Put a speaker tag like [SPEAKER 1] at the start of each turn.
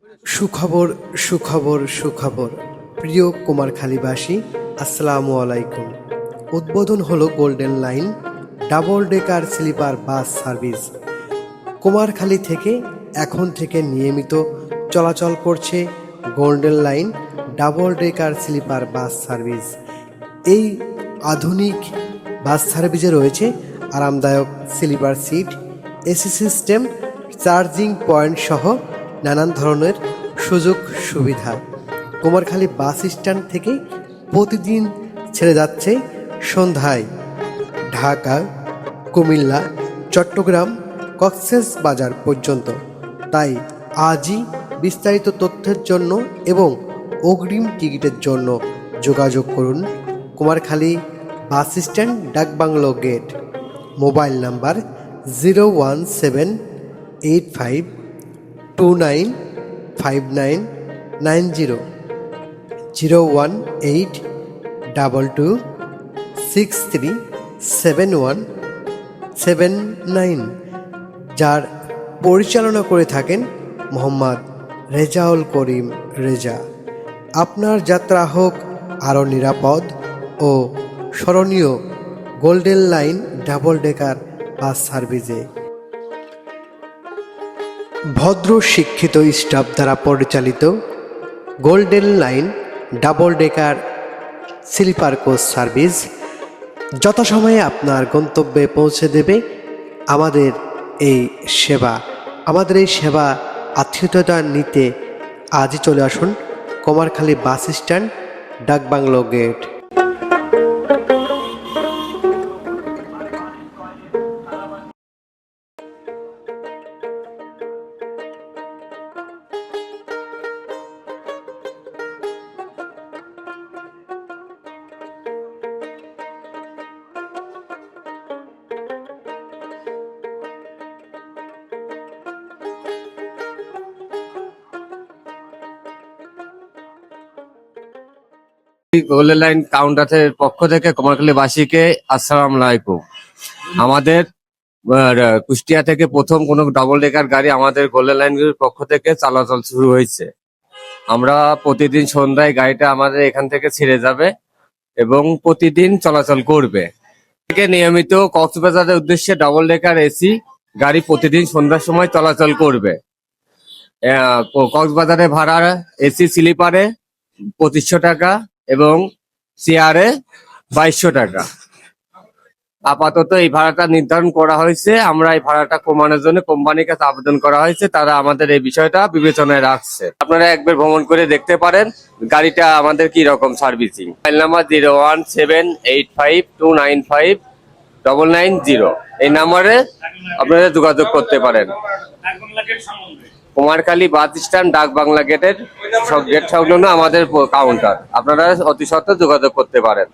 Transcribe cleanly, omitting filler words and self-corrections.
[SPEAKER 1] সুখবর সুখবর সুখবর প্রিয় কুমারখালীবাসী, আসসালামু আলাইকুম। উদ্বোধন হলো golden line double decker sleeper bus service. Kumarkhali থেকে এখন থেকে নিয়মিত চলাচল করছে golden line double decker sleeper bus service. এই আধুনিক বাস সার্ভিসে রয়েছে আরামদায়ক sleeper seat, AC system, charging point সহ নানান ধরনের সুযোগ সুবিধা। কুমারখালী বাস স্ট্যান্ড থেকে প্রতিদিন ছেড়ে যাচ্ছে সন্ধ্যায় ঢাকা, কুমিল্লা, চট্টগ্রাম, কক্সবাজার পর্যন্ত। তাই আজই বিস্তারিত তথ্যের জন্য এবং অগ্রিম টিকিটের জন্য যোগাযোগ করুন কুমারখালী বাস স্ট্যান্ড, ডাকবাংলো গেট। মোবাইল নাম্বার 01785295990, 01822637179, যার পরিচালনা করে থাকেন মোহাম্মদ রেজাউল করিম রেজা। আপনার যাত্রা হোক আরও নিরাপদ ও স্মরণীয় golden line double decker bus সার্ভিসে। ভদ্র শিক্ষিত স্টাফ দ্বারা পরিচালিত golden line double decker sleeper coach service যথাসময়ে আপনার গন্তব্যে পৌঁছে দেবে। আমাদের এই সেবা আতিথ্যতা নিতে আজই চলে আসুন কুমারখালী বাস স্ট্যান্ড, ডাকবাংলো গেট।
[SPEAKER 2] গোল্ডেন লাইন কাউন্টারের পক্ষ থেকে কুমারখালীবাসীকে আসসালামু আলাইকুম। আমাদের কুষ্টিয়া থেকে প্রথম কোনো ডাবল ডেকার গাড়ি আমাদের গোল্ডেন লাইনের পক্ষ থেকে চলাচল শুরু হয়েছে। আমরা প্রতিদিন সন্ধ্যায় গাড়িটা আমাদের এখান থেকে ছেড়ে যাবে এবং প্রতিদিন চলাচল করবে। থেকে নিয়মিত কক্সবাজারের উদ্দেশ্যে ডাবল ডেকার এসি গাড়ি প্রতিদিন সন্ধ্যার সময় চলাচল করবে। কক্সবাজারে ভাড়া এসি স্লিপারে 2500 টাকা এবং চেয়ারে 2200 টাকা। আপাতত এই ভাড়াটা নির্ধারণ করা হয়েছে। আমরা এই ভাড়াটা কমানোর জন্য কোম্পানির কাছে আবেদন করা হয়েছে, তারা আমাদের এই বিষয়টা বিবেচনায় রাখছে। আপনারা একবার ভ্রমণ করে দেখতে পারেন গাড়িটা আমাদের কি রকম সার্ভিসিং। মোবাইল নাম্বার 01785295990, এই নাম্বারে আপনারা যোগাযোগ করতে পারেন। কুমারখালী বাস স্ট্যান্ড, ডাক বাংলা গেটের গেট সংলগ্ন আমাদের কাউন্টার। আপনারা অতি সত্ত্বর যোগাযোগ করতে পারেন।